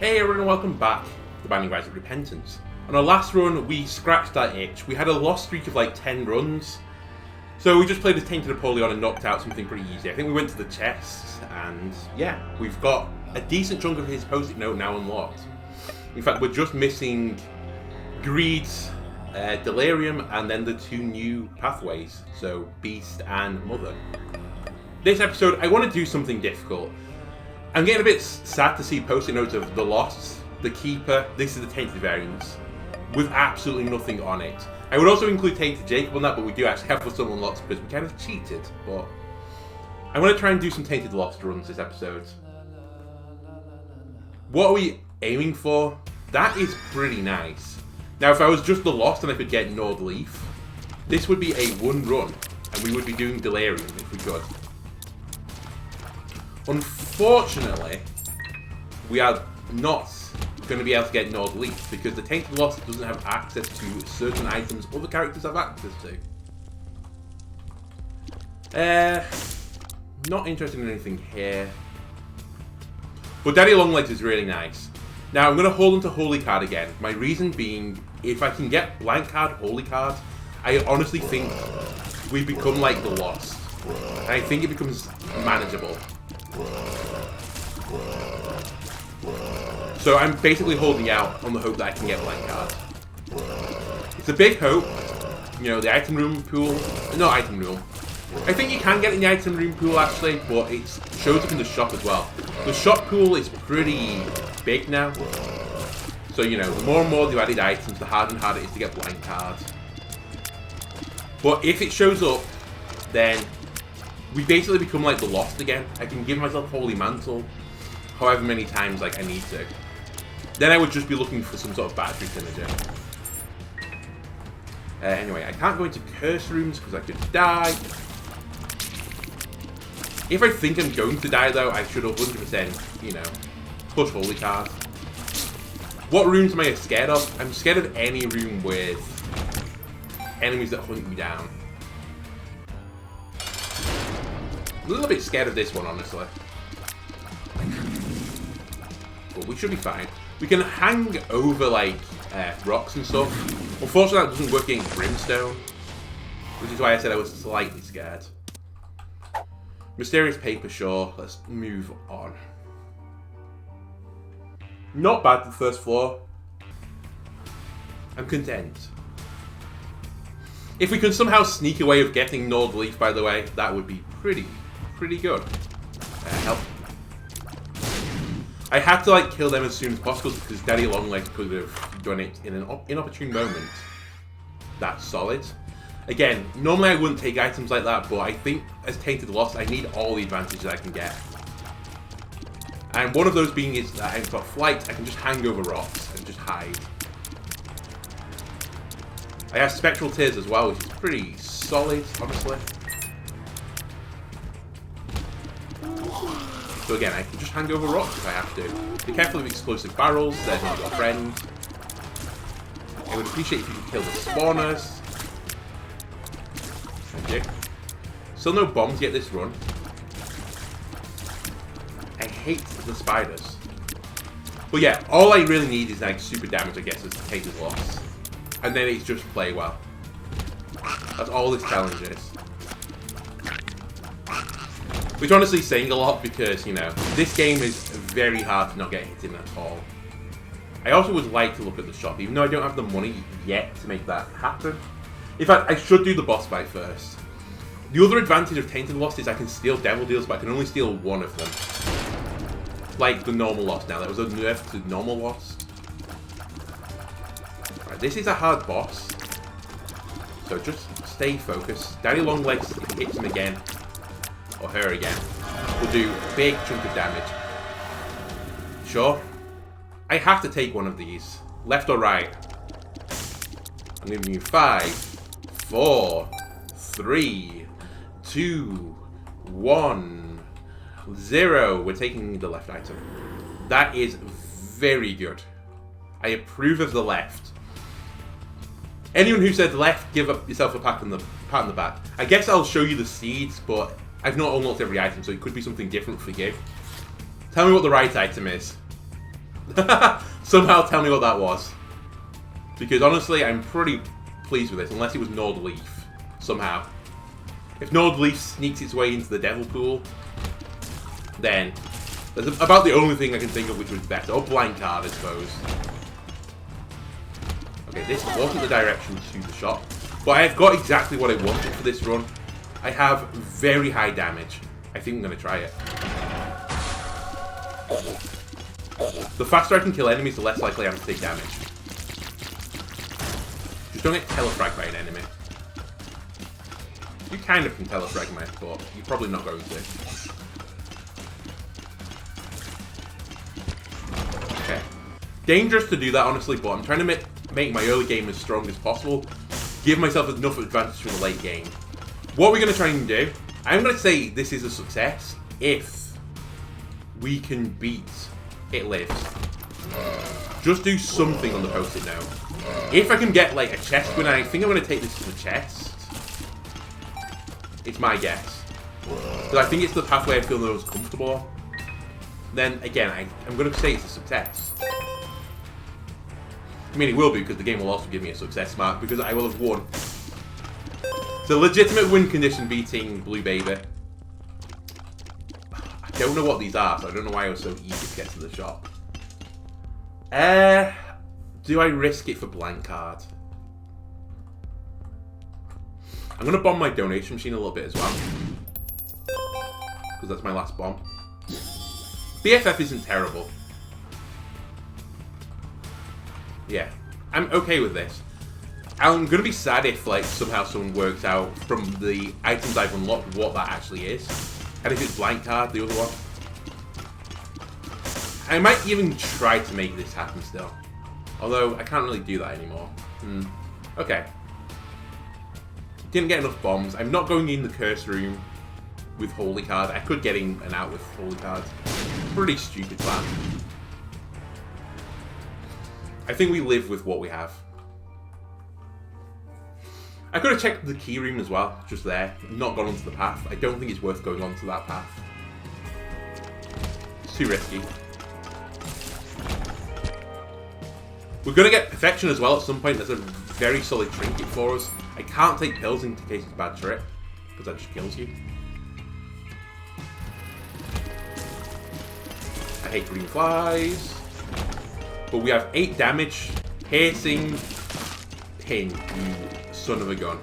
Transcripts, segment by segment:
Hey everyone, welcome back to The Binding Rise of Repentance. On our last run, we scratched that itch. We had a lost streak of like 10 runs. So we just played as Tainted Napoleon and knocked out something pretty easy. I think we went to the chests, and yeah, we've got a decent chunk of his post-it note now unlocked. In fact, we're just missing Greed, Delirium, and then the two new pathways, so Beast and Mother. This episode, I want to do something difficult. I'm getting a bit sad to see post-it notes of the Lost, the Keeper, this is the Tainted variants, with absolutely nothing on it. I would also include Tainted Jacob on that, but we do actually have some unlocked because we kind of cheated. But I want to try and do some Tainted Lost runs this episode. What are we aiming for? That is pretty nice. Now, if I was just the Lost and I could get Nord Leaf, this would be a one run, and we would be doing Delirium if we could. Unfortunately, we are not going to be able to get Nord Leaf because the Tainted Lost doesn't have access to certain items other characters have access to. Not interested in anything here. But Daddy Longlegs is really nice. Now I'm going to hold on to Holy Card again. My reason being, if I can get Blank Card, Holy Card, I honestly think we become like the Lost. And I think it becomes manageable. So I'm basically holding out on the hope that I can get Blank Card. It's a big hope. You know, the item room pool... No, item room. I think you can get in the item room pool actually, but it shows up in the shop as well. The shop pool is pretty big now. So, you know, the more and more you added items, the harder and harder it is to get Blank Cards. But if it shows up, then we basically become like the Lost again. I can give myself Holy Mantle however many times like I need to. Then I would just be looking for some sort of battery synergy. Anyway, I can't go into curse rooms because I could die. If I think I'm going to die though, I should 100%, you know, push Holy Card. What rooms am I scared of? I'm scared of any room with enemies that hunt me down. A little bit scared of this one, honestly. But we should be fine. We can hang over, like, rocks and stuff. Unfortunately, that doesn't work against Brimstone. Which is why I said I was slightly scared. Mysterious paper, sure. Let's move on. Not bad, the first floor. I'm content. If we could somehow sneak a way of getting Nord Leaf, by the way, that would be pretty good. Help. I had to like kill them as soon as possible because Daddy Longlegs could have done it in an inopportune moment. That's solid. Again, normally I wouldn't take items like that, but I think as Tainted Lost, I need all the advantages I can get. And one of those being is that I've got flight, I can just hang over rocks and just hide. I have Spectral Tears as well, which is pretty solid, honestly. So again, I can just hang over rocks if I have to. Be careful of explosive barrels, they're not your friend. I would appreciate if you could kill the spawners. Thank you. Still no bombs yet this run. I hate the spiders. But yeah, all I really need is like super damage, I guess, as Tainted Lost. And then it's just play well. That's all this challenge is. Which honestly is saying a lot because, you know, this game is very hard to not get hit in at all. I also would like to look at the shop, even though I don't have the money yet to make that happen. In fact, I should do the boss fight first. The other advantage of Tainted Lost is I can steal Devil Deals, but I can only steal one of them. Like the normal Lost now. That was a nerf to normal Lost. Right, this is a hard boss. So just stay focused. Daddy Longlegs, if he hits him again, or her again, will do a big chunk of damage. Sure. I have to take one of these. Left or right? I'm giving you 5, 4, 3, 2, 1, 0. We're taking the left item. That is very good. I approve of the left. Anyone who said left, give up yourself a pat on the back. I guess I'll show you the seeds, but I've not unlocked every item, so it could be something different for you. Tell me what the right item is. Somehow tell me what that was. Because honestly, I'm pretty pleased with this, unless it was Nord Leaf. Somehow. If Nord Leaf sneaks its way into the Devil Pool, then that's about the only thing I can think of which was better. Or Blank Card, I suppose. Okay, this wasn't the direction to the shop. But I have got exactly what I wanted for this run. I have very high damage. I think I'm going to try it. The faster I can kill enemies, the less likely I am to take damage. Just don't get telefragged by an enemy. You kind of can telefrag me, but you're probably not going to. Okay. Dangerous to do that, honestly, but I'm trying to make my early game as strong as possible. Give myself enough advantage for the late game. What we're going to try and do, I'm going to say this is a success if we can beat It Lives. Just do something on the post-it note. If I can get like a chest win, I think I'm going to take this to the chest. It's my guess. Because I think it's the pathway I feel the most comfortable on. Then, again, I'm going to say it's a success. I mean, it will be, because the game will also give me a success mark, because I will have won. It's a legitimate win condition beating Blue Baby. I don't know what these are, so I don't know why I was so eager to get to the shop. Do I risk it for Blank Card? I'm going to bomb my donation machine a little bit as well. Because that's my last bomb. BFF isn't terrible. Yeah, I'm okay with this. I'm going to be sad if like somehow someone works out from the items I've unlocked what that actually is. And if it's Blank Card, the other one. I might even try to make this happen still. Although, I can't really do that anymore. Okay. Didn't get enough bombs. I'm not going in the curse room with Holy Card. I could get in and out with Holy Card. Pretty stupid plan. I think we live with what we have. I could have checked the key room as well, just there. Not gone onto the path. I don't think it's worth going onto that path. It's too risky. We're going to get Perfection as well at some point. That's a very solid trinket for us. I can't take pills in case it's a bad trip, because that just kills you. I hate green flies. But we have 8 damage. Piercing. Pin, you son of a gun.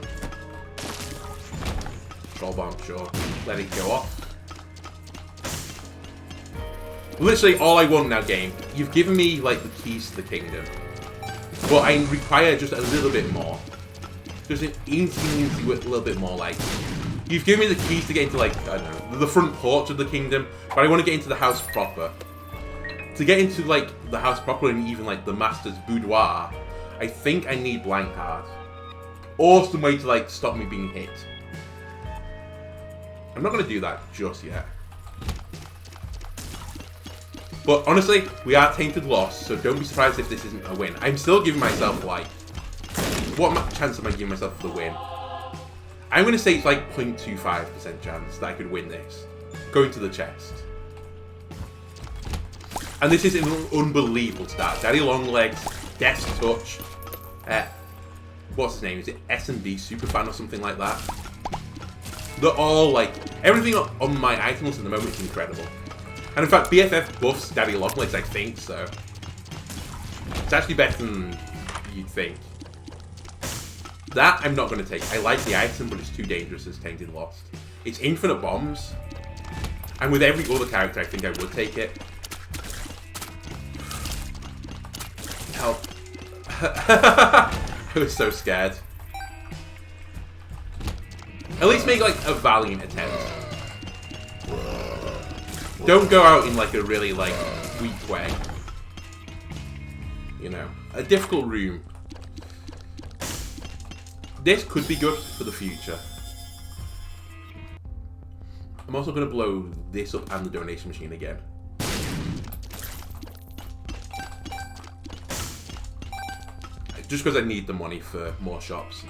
Troll bomb, sure. Let it go off. Literally all I want now, game. You've given me, like, the keys to the kingdom. But I require just a little bit more. Just an insignificant little bit more, like... You've given me the keys to get into, like, I don't know, the front porch of the kingdom. But I want to get into the house proper. To get into, like, the house proper and even, like, the master's boudoir, I think I need Blank Card. Or some way to, like, stop me being hit. I'm not going to do that just yet. But honestly, we are tainted lost, so don't be surprised if this isn't a win. I'm still giving myself, like... What chance am I giving myself for the win? I'm going to say it's like 0.25% chance that I could win this. Going to the chest. And this is an unbelievable start. Daddy Longlegs, Death's Touch. What's his name? Is it S&D Superfan or something like that? They're all like... Everything on my items at the moment is incredible. And in fact, BFF buffs Daddy Longlegs, I think, so... It's actually better than you'd think. That I'm not going to take. I like the item, but it's too dangerous as Tainted Lost. It's infinite bombs. And with every other character, I think I would take it. Help. I was so scared. At least make, like, a valiant attempt. Don't go out in, like, a really, like, weak way. You know. A difficult room. This could be good for the future. I'm also going to blow this up and the donation machine again. Just because I need the money for more shops.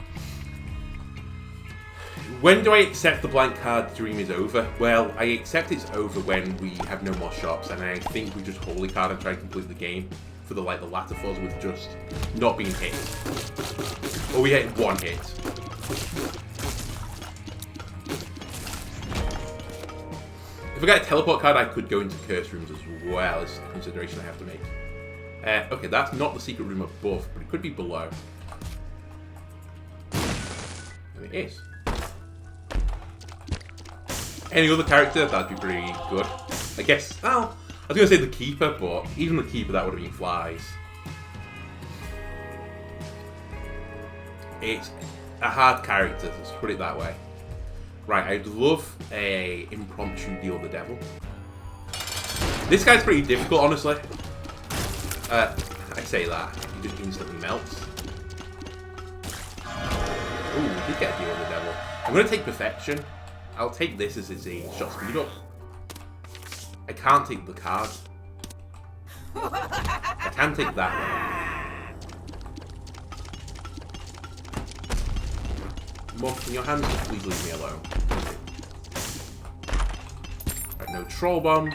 When do I accept the blank card dream is over? Well, I accept it's over when we have no more shops, and I think we just holy card and try to complete the game for the latter floors with just not being hit. Or we hit one hit. If I get a teleport card, I could go into curse rooms as well as a consideration I have to make. Okay, that's not the secret room above, but it could be below. And it is. Any other character, that'd be pretty good. I guess, well, I was going to say the Keeper, but even the Keeper, that would have been flies. It's a hard character, let's put it that way. Right, I'd love a impromptu deal with the devil. This guy's pretty difficult, honestly. I say that, he just instantly melts. Ooh, we did get a deal with the devil. I'm going to take Perfection. I'll take this as a shot speed up. I can't take the card. I can take that one. Monk, in your hands, please leave me alone. Right, no Troll Bomb.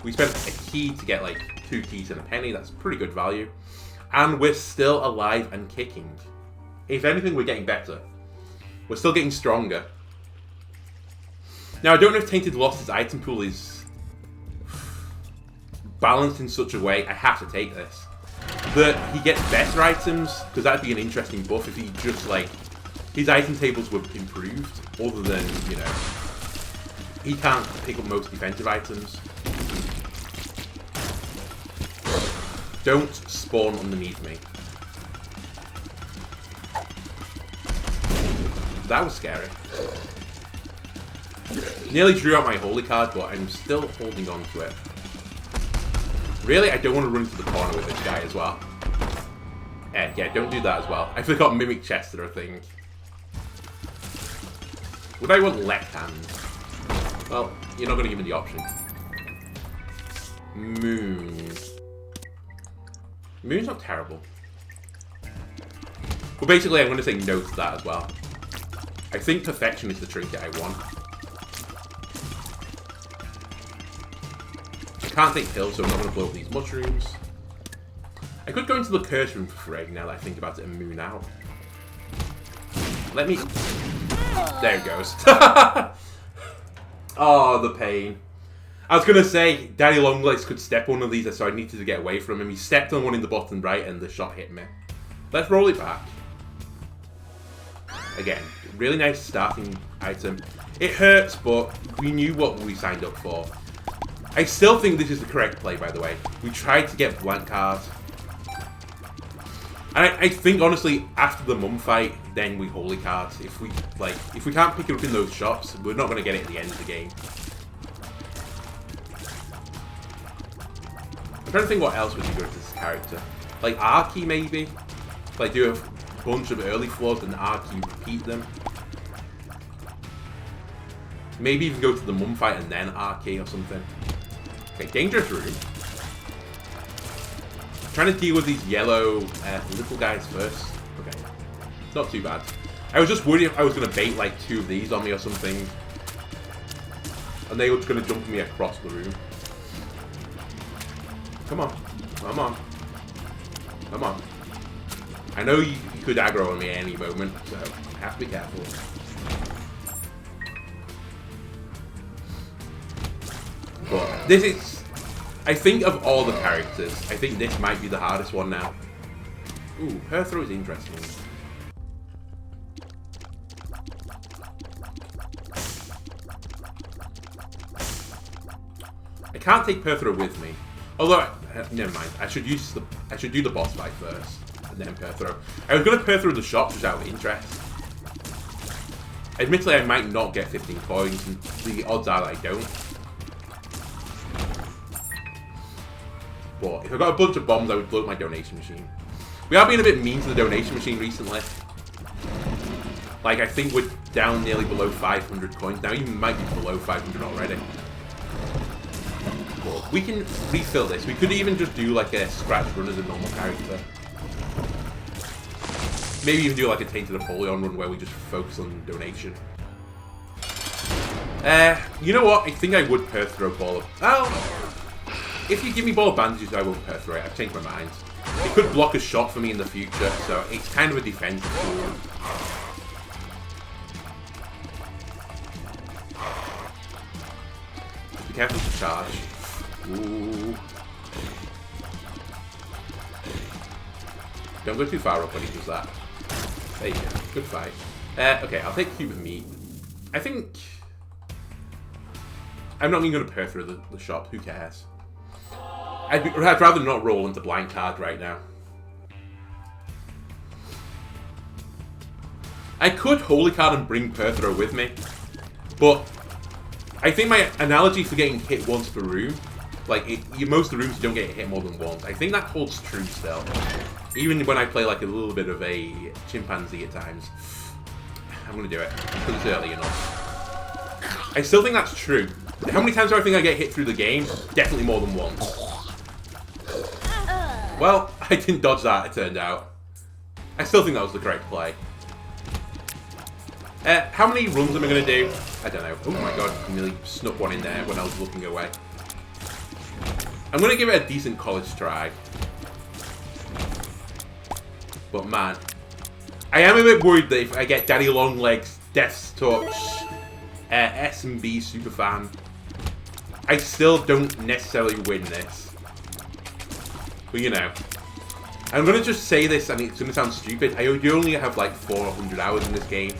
We spent a key to get like 2 keys and a penny. That's pretty good value. And we're still alive and kicking. If anything, we're getting better. We're still getting stronger. Now, I don't know if Tainted lost his item pool is balanced in such a way. I have to take this. That he gets better items, because that'd be an interesting buff if he just, like, his item tables were improved, other than, you know, he can't pick up most defensive items. Don't spawn underneath me. That was scary. Nearly drew out my holy card, but I'm still holding on to it. Really, I don't want to run into the corner with this guy as well. Yeah, don't do that as well. I forgot Mimic Chester, I think. Would I want left hand? Well, you're not going to give me the option. Moon. Moon's not terrible. But basically, I'm going to say no to that as well. I think Perfection is the trinket I want. I can't take pills, so I'm not going to blow up these mushrooms. I could go into the curse room for free now that I think about it and moon out. Let me... There it goes. Oh, the pain. I was going to say, Daddy Longlegs could step on one of these, so I needed to get away from him. He stepped on one in the bottom right and the shot hit me. Let's roll it back. Again, really nice starting item. It hurts, but we knew what we signed up for. I still think this is the correct play, by the way. We tried to get blank cards. And I think, honestly, after the mum fight, then we holy cards. If we can't pick it up in those shops, we're not going to get it at the end of the game. I'm trying to think what else would be good to this character. Like Arky, maybe? Like, do a bunch of early floors and Arky repeat them. Maybe even go to the mum fight and then Arky or something. Okay, dangerous room. Trying to deal with these yellow little guys first. Okay, not too bad. I was just worried if I was going to bait like 2 of these on me or something. And they were just going to jump me across the room. Come on. Come on. Come on. I know you could aggro on me at any moment, so I have to be careful. But this is... I think of all the characters, I think this might be the hardest one now. Ooh, her throw is interesting. I can't take Perthro with me. Although, never mind. I should do the boss fight first, and then Perthro. I was going to Perthro the shop just out of interest. Admittedly, I might not get 15 coins, and the odds are that I don't. But if I got a bunch of bombs, I would blow up my donation machine. We are being a bit mean to the donation machine recently. Like, I think we're down nearly below 500 coins now. You might be below 500 already. But we can refill this. We could even just do like a scratch run as a normal character. Maybe even do like a Tainted Apollyon run where we just focus on donation. You know what? I think I would Perthrow Ball of... Oh! If you give me Ball of Bandages, I won't Perthrow it. I've changed my mind. It could block a shot for me in the future, so it's kind of a defensive tool. Just be careful to charge. Ooh. Don't go too far up when he does that. There you go. Good fight. Okay, I'll take Cube of Meat. I think... I'm not even going to Perthrow the shop. Who cares? I'd rather not roll into blind card right now. I could Holy Card and bring Perthrow with me, but I think my analogy for getting hit once per room, like most of the rooms you don't get hit more than once, I think that holds true still. Even when I play like a little bit of a chimpanzee at times. I'm going to do it, because it's early enough. I still think that's true. How many times do I think I get hit through the game? Definitely more than once. Well, I didn't dodge that, it turned out. I still think that was the correct play. How many runs am I going to do? I don't know. Oh my god, I nearly snuck one in there when I was looking away. I'm going to give it a decent college try. But man, I am a bit worried that if I get Daddy Longlegs, Death's Touch, S&B Superfan, I still don't necessarily win this. But you know, I'm going to just say this, I mean, it's going to sound stupid. I only have like 400 hours in this game,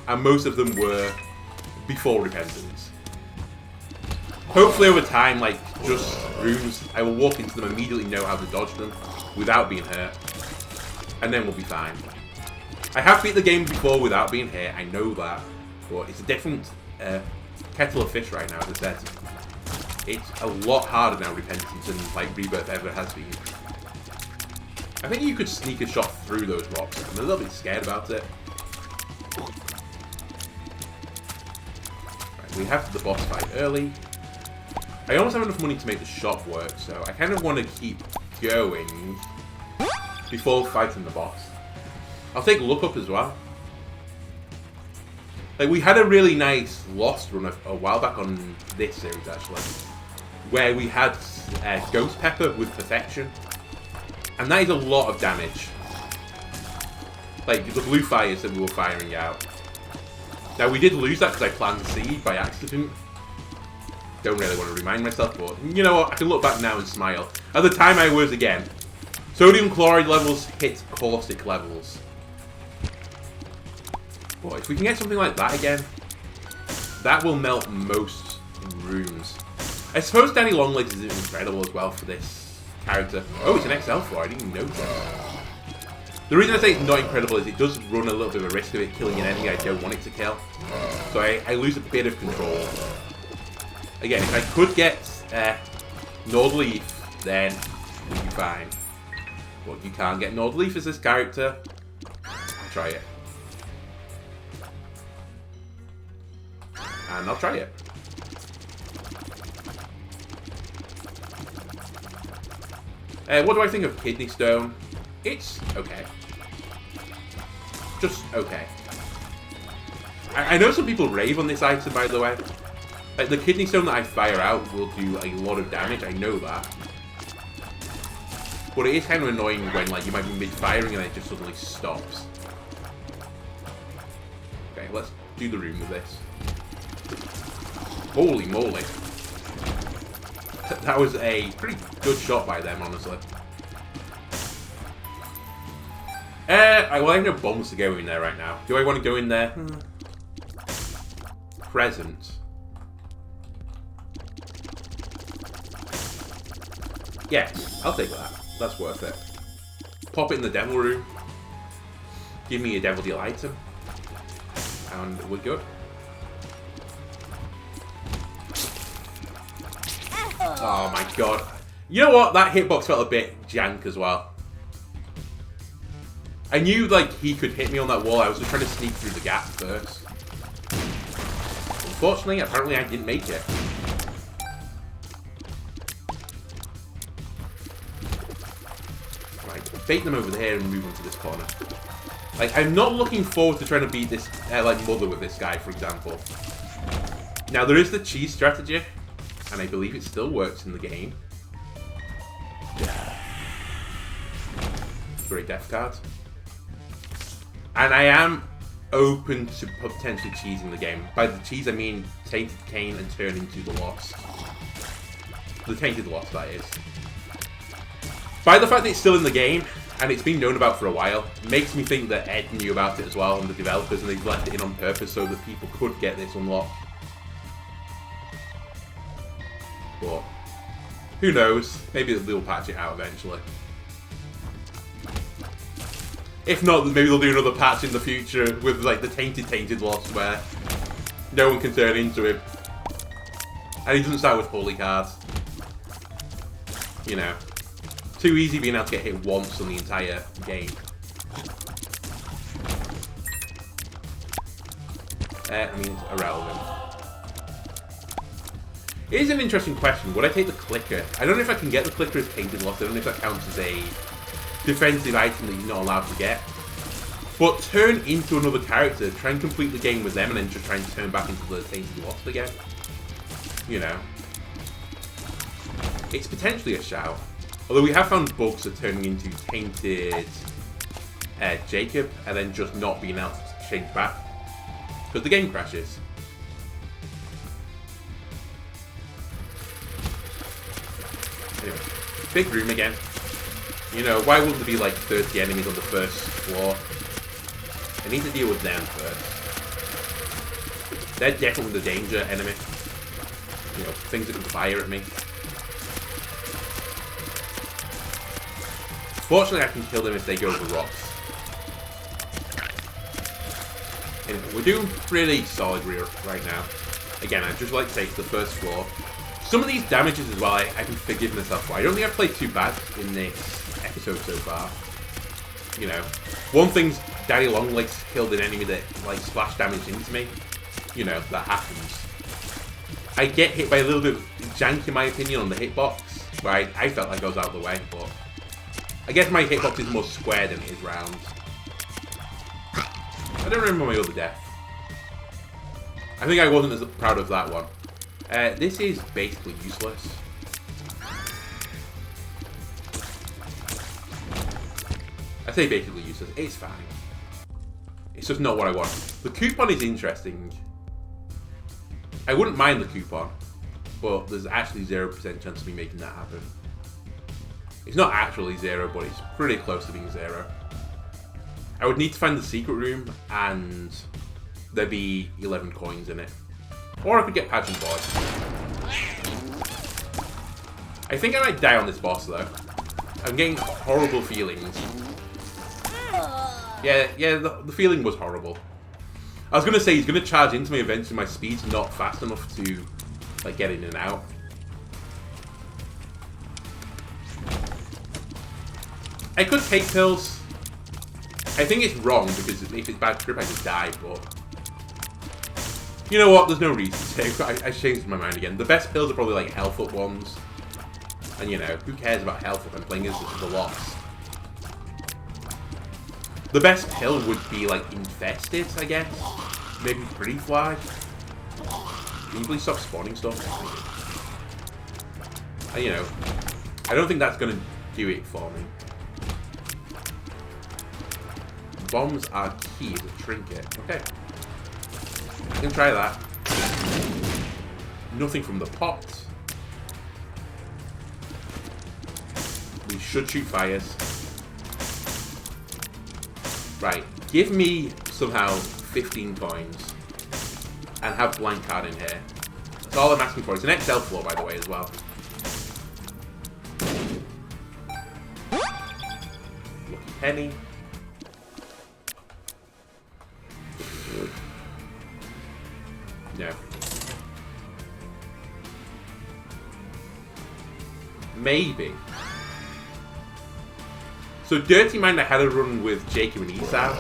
and most of them were before Repentance. Hopefully over time, like, just rooms, I will walk into them, immediately know how to dodge them without being hurt, and then we'll be fine. I have beat the game before without being hit, I know that, but it's a different kettle of fish right now, as I said. It's a lot harder now, Repentance, than like Rebirth ever has been. I think you could sneak a shot through those rocks. I'm a little bit scared about it. Right, we have the boss fight early. I almost have enough money to make the shop work, so I kind of want to keep going before fighting the boss. I'll take Look Up as well. Like, we had a really nice Lost run a while back on this series, actually, where we had Ghost Pepper with Perfection, and that is a lot of damage. Like, the blue fires that we were firing out. Now, we did lose that because I planted Seed by accident. Don't really want to remind myself, but you know what? I can look back now and smile. At the time, I was, again, sodium chloride levels hit caustic levels. Boy, if we can get something like that again, that will melt most rooms. I suppose Daddy Longlegs is incredible as well for this character. Oh, it's an XL floor, I didn't even notice. The reason I say it's not incredible is it does run a little bit of a risk of it killing an enemy I don't want it to kill. So I lose a bit of control. Again, if I could get Nordleaf, then we'd be fine. But you can't get Nordleaf as this character. Try it. And I'll try it. What do I think of Kidney Stone? It's okay. Just okay. I know some people rave on this item, by the way. Like, the Kidney Stone that I fire out will do a lot of damage, I know that. But it is kind of annoying when, like, you might be mid-firing and it just suddenly stops. Okay, let's do the room with this. Holy moly. That was a pretty good shot by them, honestly. Well, I have no bombs to go in there right now. Do I want to go in there? Present. Yeah, I'll take that. That's worth it. Pop it in the devil room. Give me a devil deal item. And we're good. Oh my god. You know what? That hitbox felt a bit jank as well. I knew, like, he could hit me on that wall. I was just trying to sneak through the gap first. Unfortunately, apparently I didn't make it. Right, bait them over here and move into this corner. Like, I'm not looking forward to trying to beat this, like, Mother with this guy, for example. Now, there is the cheese strategy, and I believe it still works in the game. Great death card. And I am open to potentially cheesing the game. By the cheese, I mean Tainted Cane and turn into the Lost. The Tainted Lost, that is. By the fact that it's still in the game, and it's been known about for a while, makes me think that Ed knew about it as well, and the developers, and they've left it in on purpose so that people could get this unlocked. But who knows? Maybe they'll patch it out eventually. If not, maybe they'll do another patch in the future with like the Tainted Lost where no one can turn into him. And he doesn't start with holy cards. You know. Too easy being able to get hit once on the entire game. I mean, it's irrelevant. It is an interesting question. Would I take the clicker? I don't know if I can get the clicker as Tainted Lost. I don't know if that counts as a defensive item that you're not allowed to get. But turn into another character, try and complete the game with them, and then just try and turn back into the Tainted Lost again. You know. It's potentially a shout. Although we have found bugs of turning into Tainted Jacob, and then just not being able to change back. Because the game crashes. Anyway, big room again. You know, why wouldn't there be like 30 enemies on the first floor? I need to deal with them first. They're definitely the danger enemy. You know, things that can fire at me. Fortunately, I can kill them if they go over rocks. Anyway, we're doing pretty solid right now. Again, I'd just like to take the first floor. Some of these damages as well, I can forgive myself for. I don't think I've played too bad in this episode so far. You know, one thing's Daddy Longlegs killed an enemy that like splash damage into me. You know, that happens. I get hit by a little bit jank in my opinion on the hitbox, where I felt like I was out of the way, but I guess my hitbox is more square than it is round. I don't remember my other death. I think I wasn't as proud of that one. This is basically useless. I say basically useless. It's fine. It's just not what I want. The coupon is interesting. I wouldn't mind the coupon, but there's actually 0% chance of me making that happen. It's not actually 0, but it's pretty close to being 0. I would need to find the secret room, and there'd be 11 coins in it. Or I could get Pageant Boy. I think I might die on this boss, though. I'm getting horrible feelings. Yeah, the feeling was horrible. I was going to say he's going to charge into me eventually. My speed's not fast enough to like get in and out. I could take pills. I think it's wrong because if it's bad trip I could die, but you know what? There's no reason to. I changed my mind again. The best pills are probably like health up ones. And you know, who cares about health up? I'm playing as the Lost. The best pill would be like Infested, I guess. Maybe Pretty Fly. Can you please stop spawning stuff? And, you know, I don't think that's going to do it for me. Bombs are key as a trinket. Okay. I can try that. Nothing from the pot. We should shoot fires. Right. Give me somehow 15 coins. And have blank card in here. That's all I'm asking for. It's an XL floor, by the way, as well. Lucky penny. No. Maybe. So Dirty Mind, I had a run with Jacob and Esau,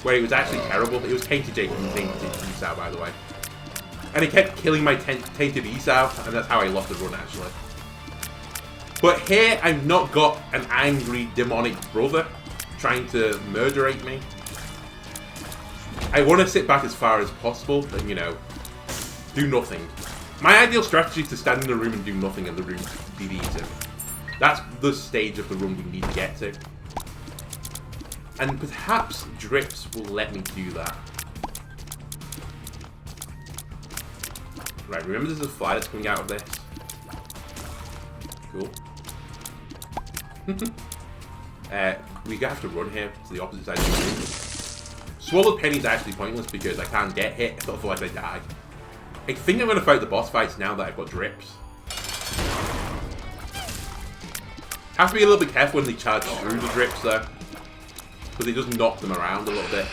where it was actually terrible. It was Tainted Jacob and Tainted Esau, by the way. And it kept killing my Tainted Esau, and that's how I lost the run, actually. But here, I've not got an angry, demonic brother trying to murderate me. I want to sit back as far as possible, and, you know, Do nothing. My ideal strategy is to stand in a room and do nothing and the room be eaten. That's the stage of the run we need to get to. And perhaps drips will let me do that. Right, remember there's a fly that's coming out of this? Cool. We have to run here to the opposite side of the room. Swallowed Penny's actually pointless because I can't get hit, otherwise I die. I think I'm going to fight the boss fights now that I've got drips. Have to be a little bit careful when they charge through the drips though, because it does knock them around a little bit.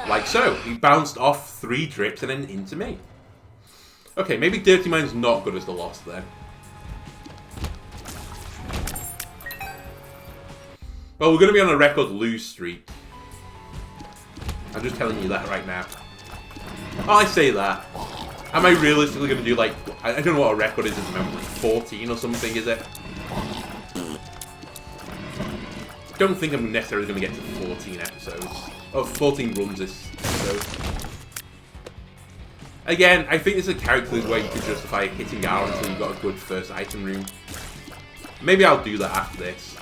Like so. He bounced off 3 drips and then into me. Okay, maybe Dirty Mind's not good as the Lost then. Well, we're going to be on a record lose streak. I'm just telling you that right now. Oh, I say that. Am I realistically going to do like... I don't know what a record is at the moment. Like 14 or something, is it? Don't think I'm necessarily going to get to 14 episodes. Oh, 14 runs this episode. Again, I think this is a character where you can justify hitting R until you've got a good first item room. Maybe I'll do that after this.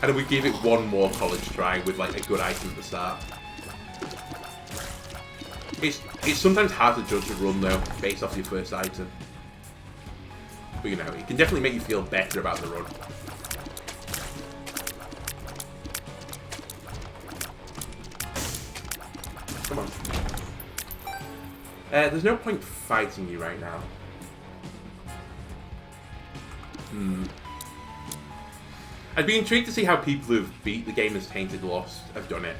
And then we give it one more college try with like a good item at the start. It's sometimes hard to judge a run though, based off your first item. But you know, it can definitely make you feel better about the run. Come on. There's no point fighting you right now. I'd be intrigued to see how people who've beat the game as Tainted Lost have done it.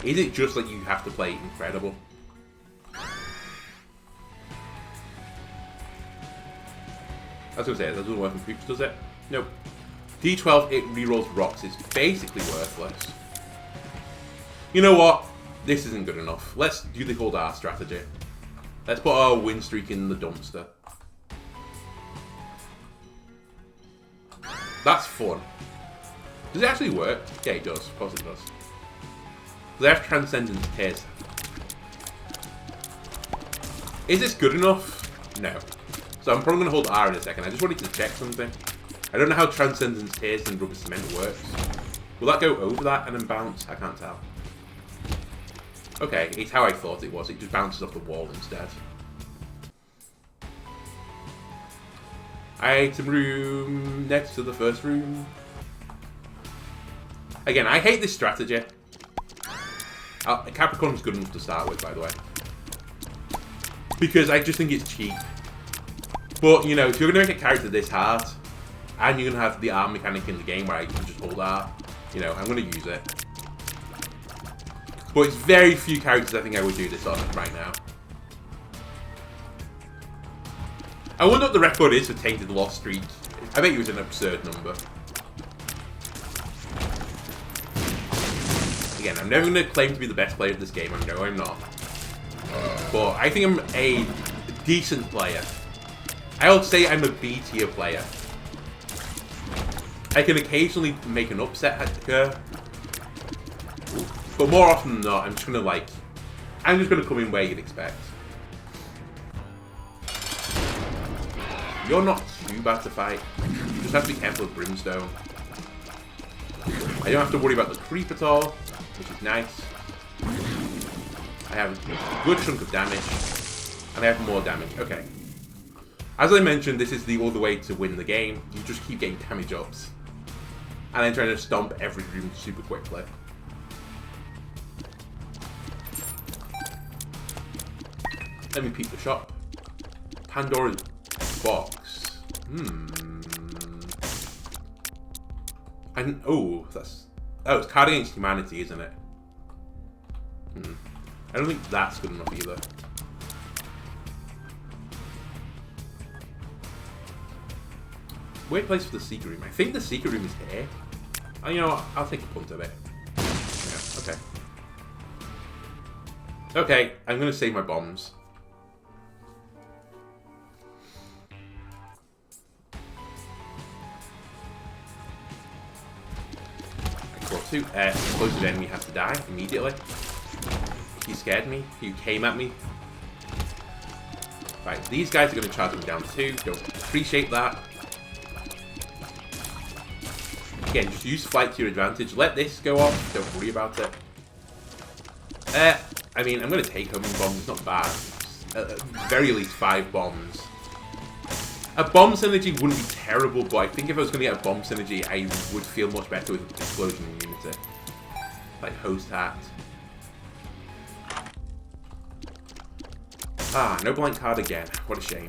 Is it just like you have to play incredible? I was going to say, that doesn't work in creeps, does it? Nope. D12, it rerolls rocks. It's basically worthless. You know what? This isn't good enough. Let's do the hold R strategy. Let's put our win streak in the dumpster. That's fun. Does it actually work? Yeah, it does. Of course it does. They have Transcendence Tears. Is this good enough? No. So I'm probably going to hold R in a second. I just wanted to check something. I don't know how Transcendence Tears and Rubber Cement works. Will that go over that and then bounce? I can't tell. Okay, it's how I thought it was. It just bounces off the wall instead. Item room next to the first room. Again, I hate this strategy. Capricorn's good enough to start with, by the way. Because I just think it's cheap. But, you know, if you're going to make a character this hard, and you're going to have the R mechanic in the game where I can just hold R, you know, I'm going to use it. But it's very few characters I think I would do this on right now. I wonder what the record is for Tainted Lost Streak. I bet it was an absurd number. Again, I'm never going to claim to be the best player at this game. I know I'm not. But I think I'm a decent player. I would say I'm a B tier player. I can occasionally make an upset occur. But more often than not, I'm just gonna come in where you'd expect. You're not too bad to fight. You just have to be careful with Brimstone. I don't have to worry about the creep at all, which is nice. I have a good chunk of damage, and I have more damage. Okay. As I mentioned, this is the other way to win the game. You just keep getting damage ups, and then trying to stomp every room super quickly. Let me peek the shop. Pandora's box. Oh, it's Card Against Humanity, isn't it? I don't think that's good enough either. Weird place for the secret room. I think the secret room is here. Oh, you know what? I'll take a punt of it. Yeah, okay. Okay, I'm gonna save my bombs. Explosive enemy has to die immediately. You scared me. You came at me. Right, these guys are going to charge them down too. Don't appreciate that. Again, just use flight to your advantage. Let this go off. Don't worry about it. I mean, I'm going to take homing bombs. It's not bad. At the very least 5 bombs. A bomb synergy wouldn't be terrible, but I think if I was going to get a bomb synergy, I would feel much better with explosion immunity. Like host hat. Ah, no blank card again. What a shame.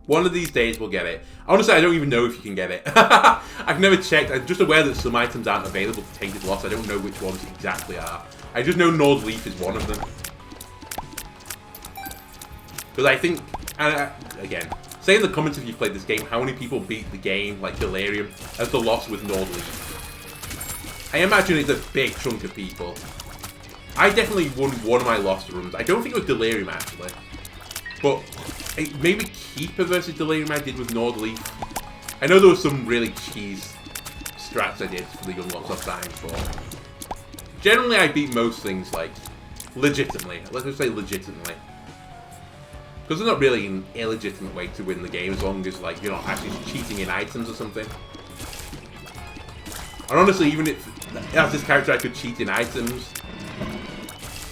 One of these days we'll get it. Honestly, I don't even know if you can get it. I've never checked. I'm just aware that some items aren't available to Tainted Lost. I don't know which ones exactly are. I just know Nord Leaf is one of them. Because I think, again, say in the comments if you've played this game, how many people beat the game, like Delirium, as the loss with Nord Leaf. I imagine it's a big chunk of people. I definitely won one of my lost runs. I don't think it was Delirium, actually. But maybe Keeper versus Delirium I did with Nord Leaf. I know there was some really cheese strats I did for the unlocks off time, but generally I beat most things, like, legitimately. Let's just say legitimately. Because there's not really an illegitimate way to win the game as long as, like, you're not actually cheating in items or something. And honestly, even if as this character I could cheat in items,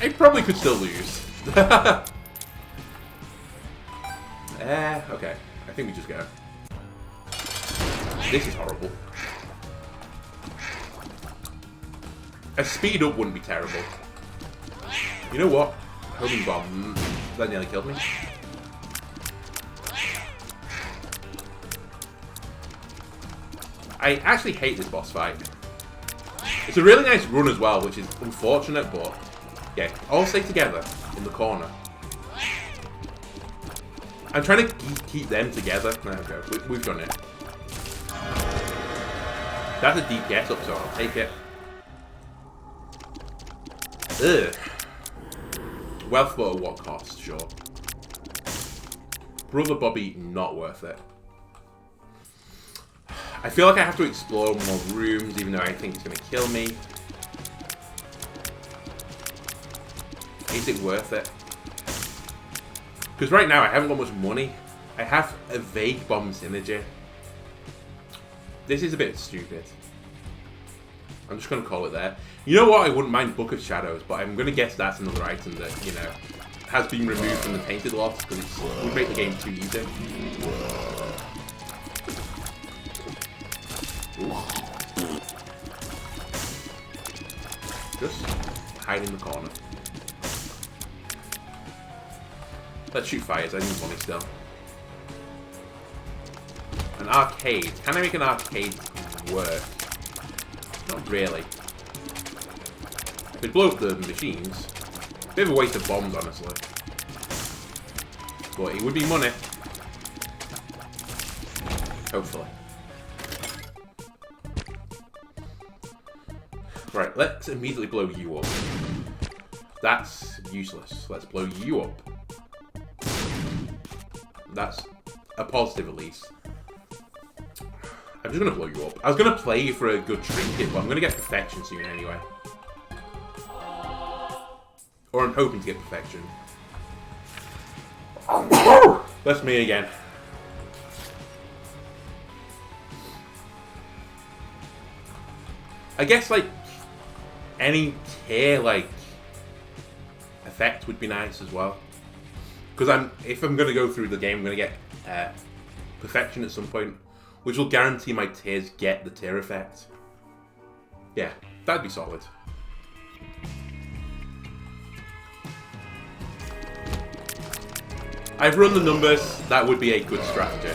I probably could still lose. Okay. I think we just go. This is horrible. A speed up wouldn't be terrible. You know what? Homing bomb. That nearly killed me. I actually hate this boss fight. It's a really nice run as well, which is unfortunate, but yeah, all stay together in the corner. I'm trying to keep them together. There we go. We've done it. That's a DPS up, so I'll take it. Ugh. Wealth, but at what cost? Sure. Brother Bobby, not worth it. I feel like I have to explore more rooms, even though I think it's going to kill me. Is it worth it? Because right now I haven't got much money. I have a vague bomb synergy. This is a bit stupid. I'm just going to call it there. You know what? I wouldn't mind Book of Shadows, but I'm going to guess that's another item that, you know, has been removed from the Tainted Lost because it would make the game too easy. Ooh. Just hide in the corner. Let's shoot fires. I need money still. An arcade. Can I make an arcade work? Not really. They'd blow up the machines. Bit of a waste of bombs, honestly. But it would be money. Hopefully. Right, let's immediately blow you up. That's useless. Let's blow you up. That's a positive, at least. I'm just going to blow you up. I was going to play you for a good trinket, but I'm going to get perfection soon anyway. Or I'm hoping to get perfection. That's me again. I guess, like, any tier, like, effect would be nice as well. Because if I'm going to go through the game, I'm going to get perfection at some point, which will guarantee my tiers get the tier effect. Yeah, that'd be solid. I've run the numbers, that would be a good strategy.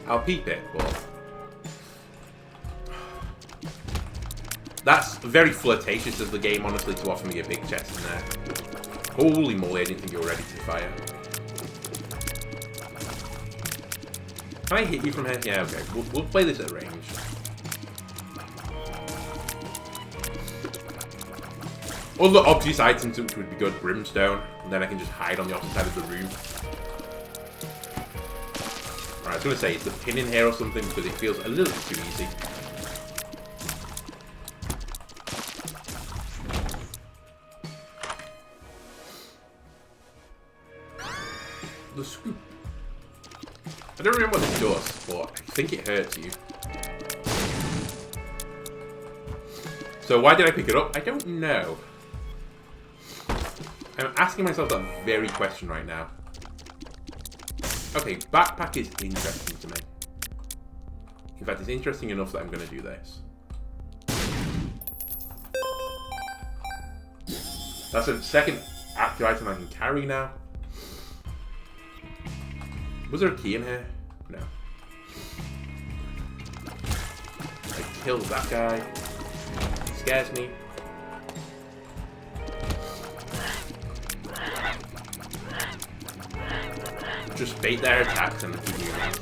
I'll peep it, but that's very flirtatious of the game, honestly, to offer me a big chest in there. Holy moly, I didn't think you were ready to fire. Can I hit you from here? Yeah, okay. We'll play this at range. Other obvious items which would be good, brimstone, and then I can just hide on the opposite side of the room. Right, I was going to say, is the pin in here or something, because it feels a little bit too easy. I don't remember what this does, but I think it hurts you. So why did I pick it up? I don't know. I'm asking myself that very question right now. Okay, backpack is interesting to me. In fact, it's interesting enough that I'm going to do this. That's a second active item I can carry now. Was there a key in here? No. I killed that guy. He scares me. Just bait their attacks and keep me around.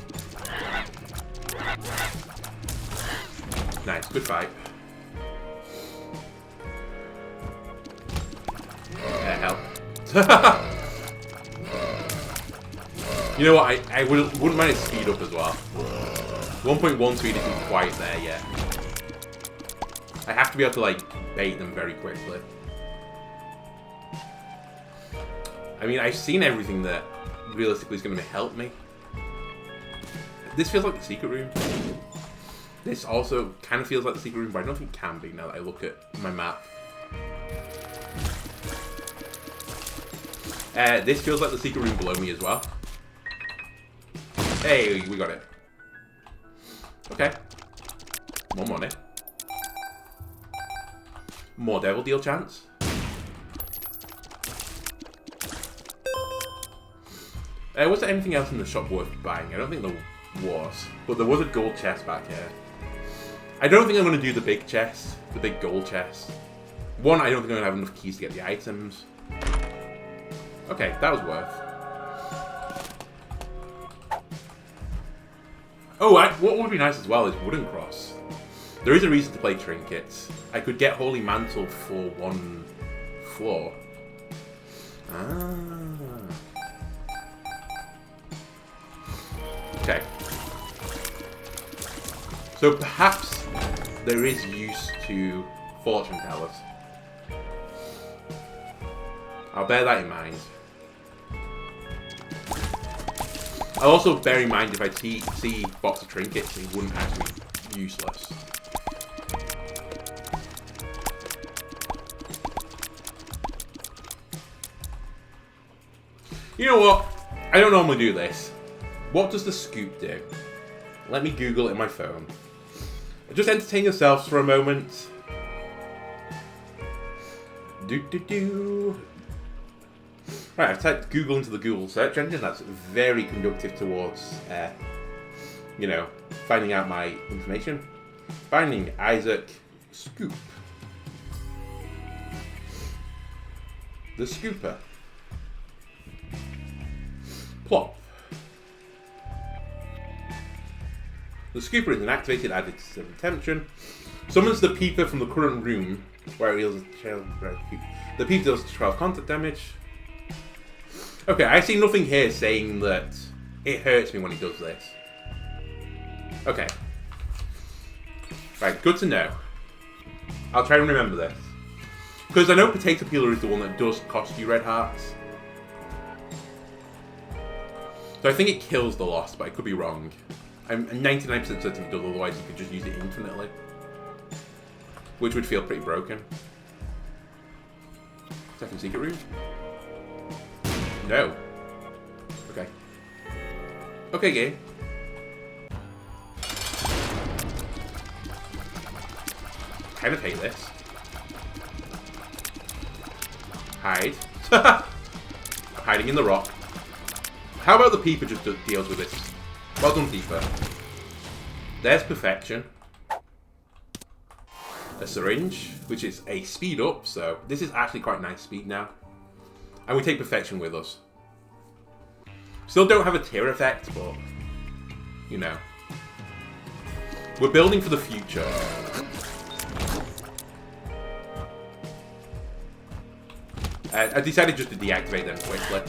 Nice, good fight. Hell. You know what, I wouldn't mind a speed up as well. 1.1 speed isn't quite there yet. I have to be able to, like, bait them very quickly. I mean, I've seen everything that realistically is going to help me. This feels like the secret room. This also kind of feels like the secret room, but I don't think it can be now that I look at my map. This feels like the secret room below me as well. Hey, we got it. Okay. More money. More devil deal chance. Was there anything else in the shop worth buying? I don't think there was. But there was a gold chest back here. I don't think I'm going to do the big chest. The big gold chest. One, I don't think I'm going to have enough keys to get the items. Okay, that was worth. Oh, what would be nice as well is wooden cross. There is a reason to play trinkets. I could get Holy Mantle for 1 floor. Ah. Okay. So perhaps there is use to fortune tellers. I'll bear that in mind. I'll also bear in mind if I see box of trinkets, it wouldn't actually be useless. You know what? I don't normally do this. What does the scoop do? Let me Google it in my phone. Just entertain yourselves for a moment. Right, I've typed Google into the Google search engine. That's very conducive towards, you know, finding out my information. Finding Isaac Scoop. The Scooper. Plop. The Scooper is an activated addict of attention. Summons the Peeper from the current room where it deals 12. The Peeper deals 12 contact damage. Okay, I see nothing here saying that it hurts me when it does this. Okay. Right, good to know. I'll try and remember this. Because I know Potato Peeler is the one that does cost you red hearts. So I think it kills the lost, but I could be wrong. I'm 99% certain it does, otherwise you could just use it infinitely. Which would feel pretty broken. Second secret room? No. Okay. Okay, game. Kind of hate this. Hide. I'm hiding in the rock. How about the Peeper just deals with this? Well done, Peeper. There's perfection. A syringe, which is a speed up, so this is actually quite nice speed now. And we take perfection with us. Still don't have a tear effect, but you know. We're building for the future. I decided just to deactivate them quickly.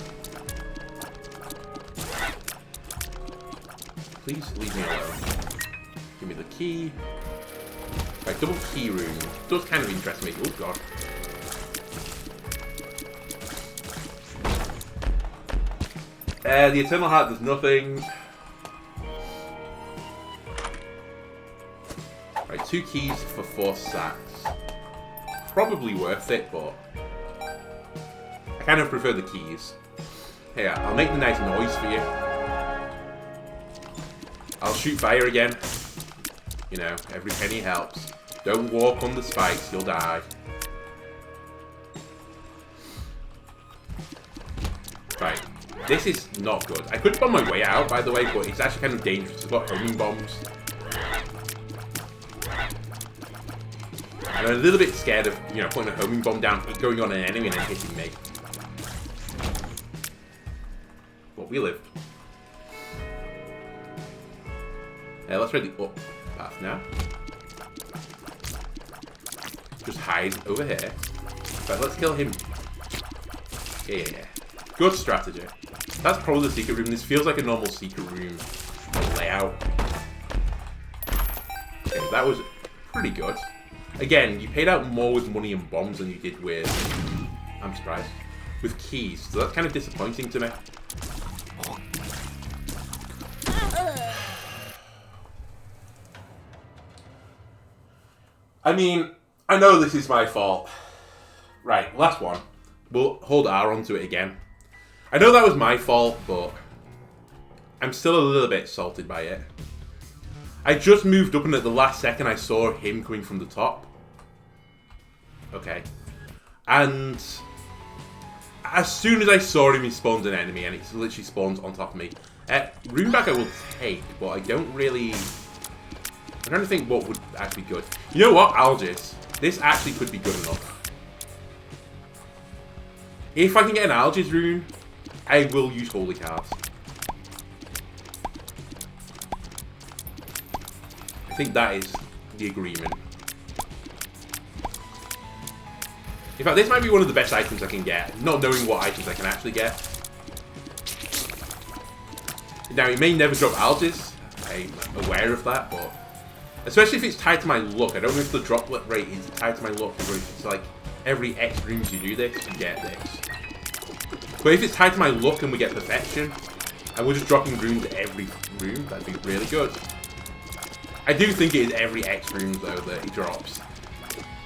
Please leave me alone. Give me the key. Right, double key room. Does kind of interest me. Oh god. The Eternal Heart does nothing. 2 keys for 4 sacks. Probably worth it, but I kind of prefer the keys. Here, I'll make the nice noise for you. I'll shoot fire again. You know, every penny helps. Don't walk on the spikes, you'll die. Right, this is not good. I could bomb my way out, by the way, but it's actually kind of dangerous. It's got homing bombs. And I'm a little bit scared of, you know, putting a homing bomb down, it going on an enemy and then hitting me. But we lived. Let's try the up path now. Just hide over here. But let's kill him. Yeah. Good strategy. That's probably the secret room. This feels like a normal secret room layout. Okay, that was pretty good. Again, you paid out more with money and bombs than you did with... I'm surprised. With keys. So that's kind of disappointing to me. I mean, I know this is my fault. Right, last one. We'll hold R onto it again. I know that was my fault, but I'm still a little bit salted by it. I just moved up and at the last second I saw him coming from the top. Okay. And as soon as I saw him, he spawns an enemy and it literally spawns on top of me. Rune back I will take, but I don't really... I'm trying to think what would actually be good. You know what? Algiz. This actually could be good enough. If I can get an Algiz rune, I will use Holy Cards. I think that is the agreement. In fact, this might be one of the best items I can get, not knowing what items I can actually get. Now, it may never drop Algiz. I'm aware of that, but... especially if it's tied to my luck. I don't know if the droplet rate is tied to my luck, or if it's like every X rooms you do this, you get this. But if it's tied to my luck and we get perfection, and we're just dropping runes every room, that'd be really good. I do think it is every X room though that it drops.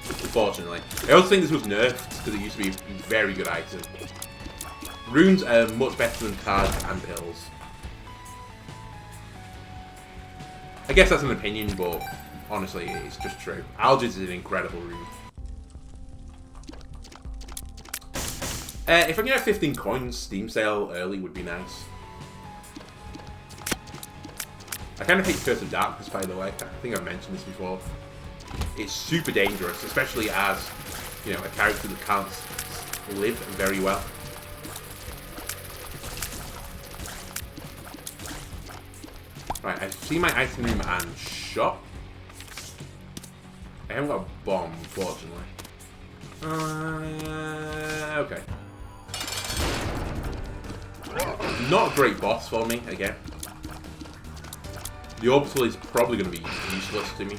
Unfortunately. I also think this was nerfed because it used to be a very good item. Runes are much better than cards and pills. I guess that's an opinion, but honestly, it's just true. Algiz is an incredible rune. If I can get 15 coins, Steam sale early would be nice. I kind of hate Curse of Darkness, by the way. I think I've mentioned this before. It's super dangerous, especially as, you know, a character that can't live very well. Right, I see my item room and shop. I haven't got a bomb, unfortunately. Okay. Not a great boss for me, again. The orbital is probably going to be useless to me.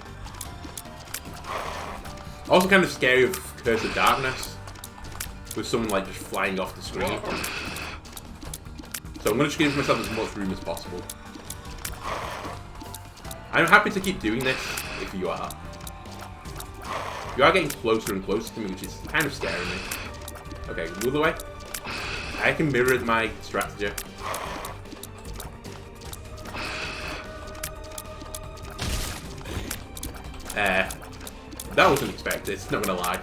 Also kind of scary of Curse of Darkness. With someone like just flying off the screen. So I'm going to just give myself as much room as possible. I'm happy to keep doing this, if you are. You are getting closer and closer to me, which is kind of scaring me. Okay, move away. I can mirror my strategy. That wasn't expected, not gonna lie.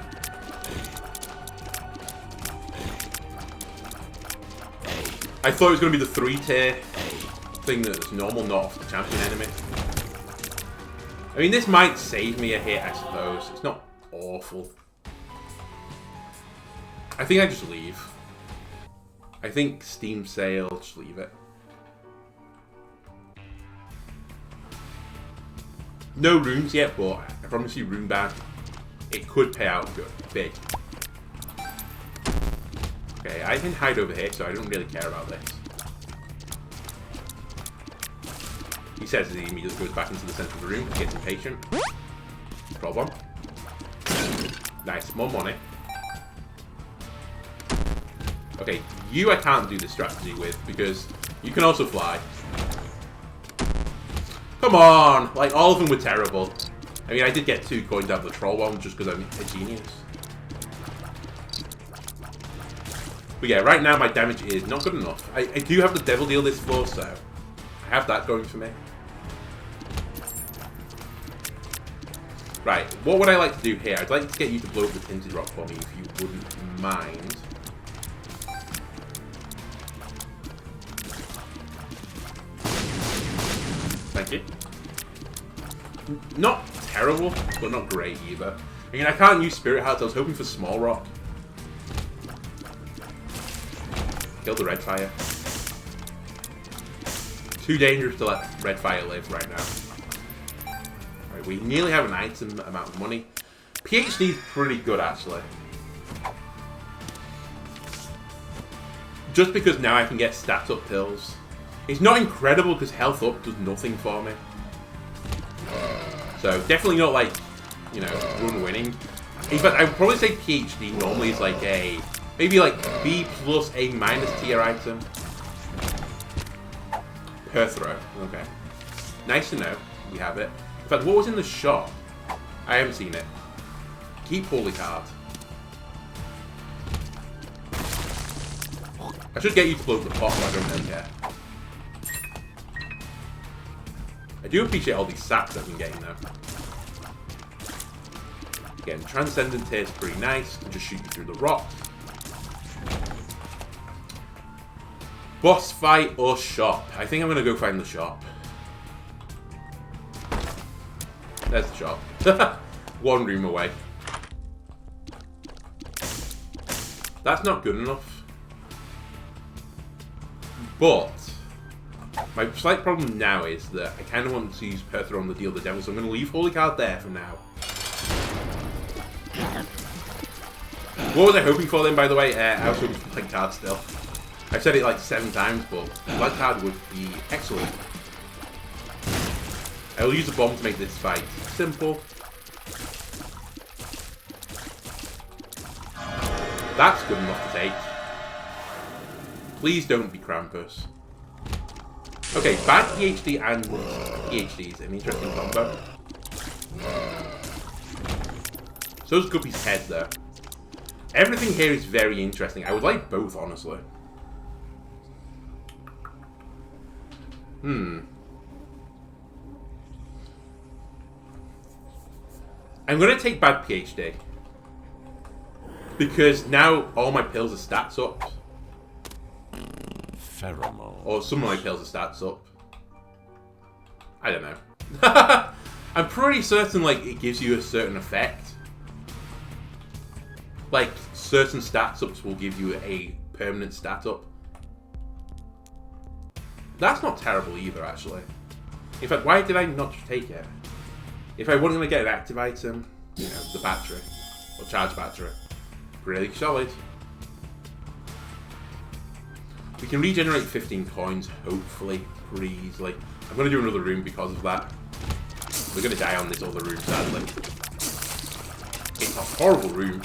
I thought it was gonna be the 3-tier thing that's normal, not off the champion enemy. I mean, this might save me a hit, I suppose. It's not awful. I think I just leave. I think Steam sale, just leave it. No runes yet, but I promise you rune bag. It could pay out good, big. Okay, I can hide over here, so I don't really care about this. He says that he immediately goes back into the center of the room, gets impatient. Problem. Nice, more money. Okay, you I can't do this strategy with, because you can also fly. Come on! Like, all of them were terrible. I mean, I did get 2 coins out of the troll one just because I'm a genius. But yeah, right now my damage is not good enough. I do have the devil deal this floor, so I have that going for me. Right, what would I like to do here? I'd like to get you to blow up the tinted rock for me, if you wouldn't mind. Thank you. Not terrible, but not great either. I mean, I can't use Spirit Hearts. I was hoping for Small Rock. Kill the red fire. Too dangerous to let red fire live right now. Right, we nearly have an item amount of money. PhD is pretty good, actually. Just because now I can get stats up pills. It's not incredible because health up does nothing for me. So definitely not like, you know, run winning. In fact, I would probably say PhD normally is like a, maybe like B plus A minus tier item. Per throw. Okay. Nice to know. We have it. In fact, what was in the shop? I haven't seen it. Keep holy card. I should get you to blow up the pot, but I don't really care. I do appreciate all these sats I've been getting though. Again, Transcendent here is pretty nice. Can just shoot you through the rocks. Boss fight or shop? I think I'm going to go find the shop. There's the shop. 1 room away. That's not good enough. But my slight problem now is that I kind of want to use Perthra on the deal the devil, so I'm going to leave Holy Card there for now. What was I hoping for then, by the way? I was hoping for Black Card still. I've said it like 7 times, but Black Card would be excellent. I will use a bomb to make this fight simple. That's good enough to take. Please don't be Krampus. Okay, bad PhD and PhD is an interesting combo. So's Guppy's head though. Everything here is very interesting. I would like both, honestly. I'm going to take bad PhD. Because now all my pills are stats up. Pheromone. Or some of my pills are stats up. I don't know. I'm pretty certain like it gives you a certain effect. Like certain stats ups will give you a permanent stat up. That's not terrible either, actually. In fact, why did I not just take it? If I wasn't going to get an active item, you know, the battery, or charge battery, really solid. We can regenerate 15 coins, hopefully, pretty easily. I'm going to do another room because of that. We're going to die on this other room, sadly. It's a horrible room.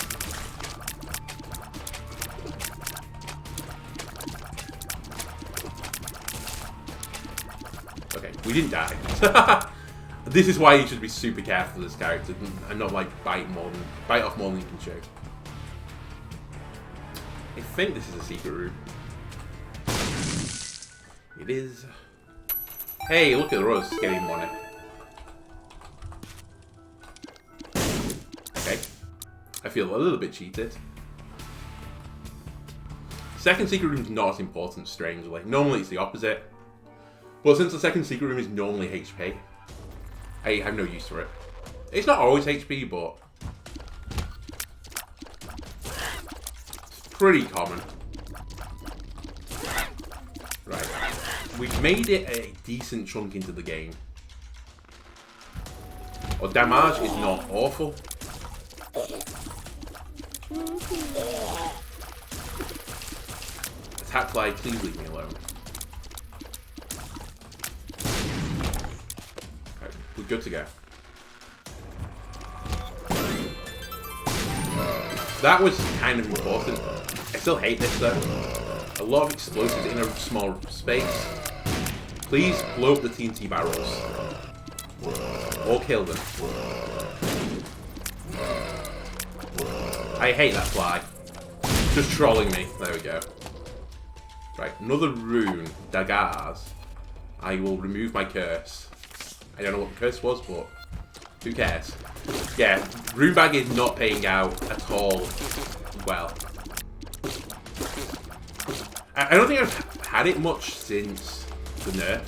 Okay, we didn't die. This is why you should be super careful with this character and not like bite off more than you can chew. I think this is a secret room. It is. Hey, look at us getting money. Okay. I feel a little bit cheated. Second secret room is not as important, strangely. Normally it's the opposite. But since the second secret room is normally HP, I have no use for it. It's not always HP, but it's pretty common. Right. We've made it a decent chunk into the game. Our damage is not awful. Attack fly, please leave me alone. Okay, we're good to go. That was kind of important. I still hate this though. A lot of explosives in a small space. Please blow up the TNT barrels. Or kill them. I hate that fly. Just trolling me. There we go. Right, another rune. Daggars. I will remove my curse. I don't know what the curse was, but who cares? Yeah, rune bag is not paying out at all well. I don't think I've had it much since the nerf,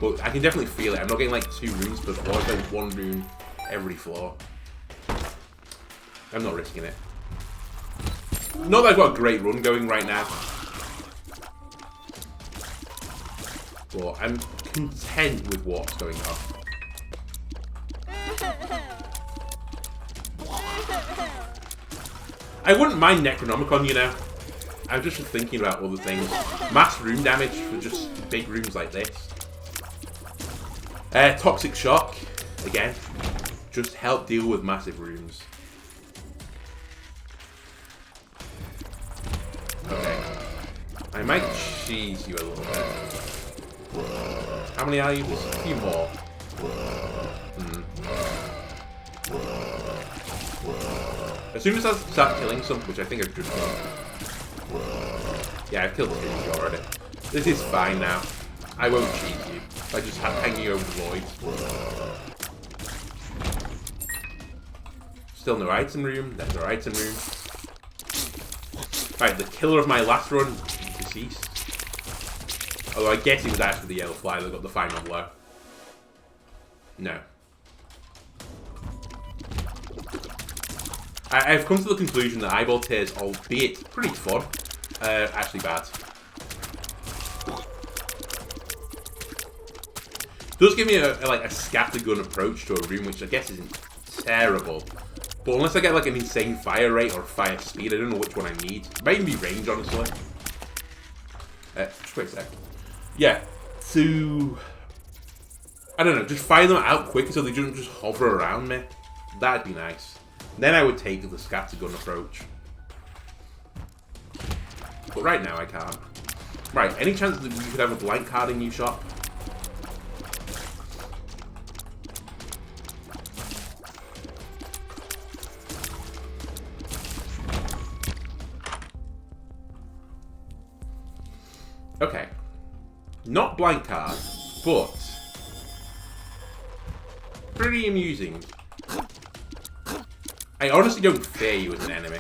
but I can definitely feel it. I'm not getting like 2 runes per floor, it's like 1 rune every floor. I'm not risking it. Not that I've got a great run going right now, but I'm content with what's going on. I wouldn't mind Necronomicon, you know. I'm just thinking about other things. Mass rune damage for just big rooms like this. Toxic Shock, again. Just help deal with massive rooms. Okay. I might cheese you a little bit. How many are you? Just a few more. As soon as I start killing some, which I think I've just done. Yeah, I've killed 2 already. This is fine now. I won't cheese you. I just have hanging over the void. Still no item room. There's no item room. Right, the killer of my last run is deceased. Although I guess it was actually the yellow fly that got the final blow. No. I've come to the conclusion that eyeball tears, albeit pretty fun, actually bad. It does give me a scattergun approach to a room, which I guess isn't terrible. But unless I get like an insane fire rate or fire speed, I don't know which one I need. It might even be range, honestly. Just wait a sec. Yeah, to... I don't know, just fire them out quick so they don't just hover around me. That'd be nice. Then I would take the scattergun approach. But right now I can't. Right, any chance that we could have a blank card in your shop? Okay. Not blank card, but pretty amusing. I honestly don't fear you as an enemy.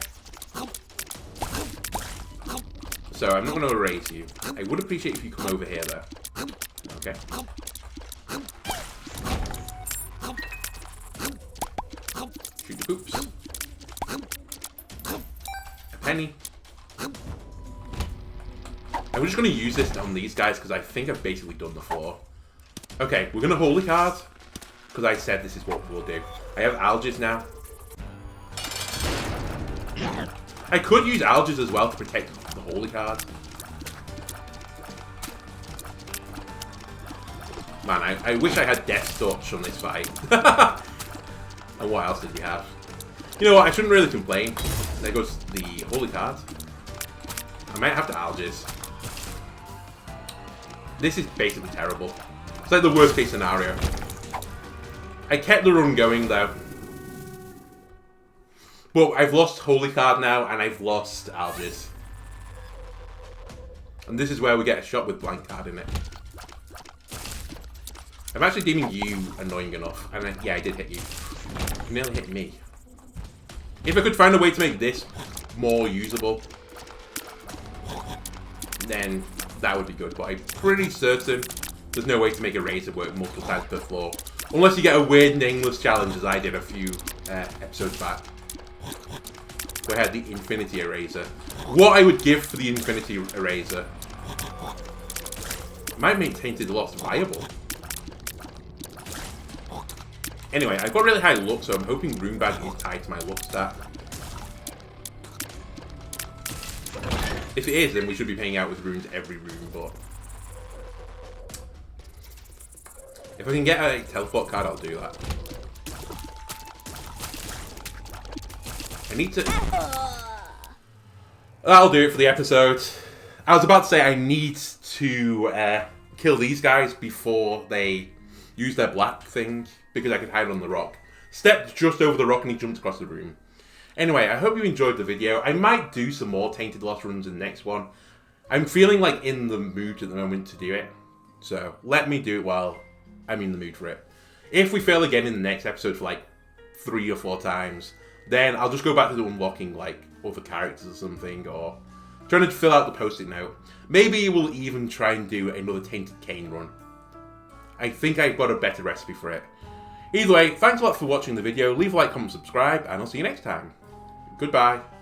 So I'm not going to erase you. I would appreciate if you come over here though. Okay. Shoot the poops. A penny. I'm just going to use this on these guys because I think I've basically done the floor. Okay, we're going to holy card. Because I said this is what we'll do. I have algaes now. I could use algaes as well to protect the holy card. Man, I wish I had Death's Touch on this fight. And what else did we have? You know what, I shouldn't really complain. There goes the holy card. I might have to algaes. This is basically terrible. It's like the worst case scenario. I kept the run going though. But I've lost holy card now and I've lost algaes. And this is where we get a shot with blank card in it. I'm actually deeming you annoying enough. And yeah, I did hit you. You nearly hit me. If I could find a way to make this more usable, then that would be good. But I'm pretty certain there's no way to make a razor work multiple times per floor. Unless you get a weird nameless challenge as I did a few episodes back. Where I had the Infinity Eraser. What I would give for the Infinity Eraser might make Tainted Lost viable. Anyway, I've got really high luck, so I'm hoping Rune Bag is tied to my luck stat. If it is, then we should be paying out with runes every rune, but... if I can get a teleport card, I'll do that. I need to... that'll do it for the episode. I was about to say I need to kill these guys before they use their black thing because I could hide on the rock. Stepped just over the rock and he jumped across the room. Anyway, I hope you enjoyed the video. I might do some more Tainted Lost runs in the next one. I'm feeling like in the mood at the moment to do it. So let me do it while I'm in the mood for it. If we fail again in the next episode for like 3 or 4 times, then I'll just go back to the unlocking like other characters or something, or trying to fill out the post-it note. Maybe we'll even try and do another Tainted Cane run. I think I've got a better recipe for it. Either way, thanks a lot for watching the video. Leave a like, comment, subscribe, and I'll see you next time. Goodbye.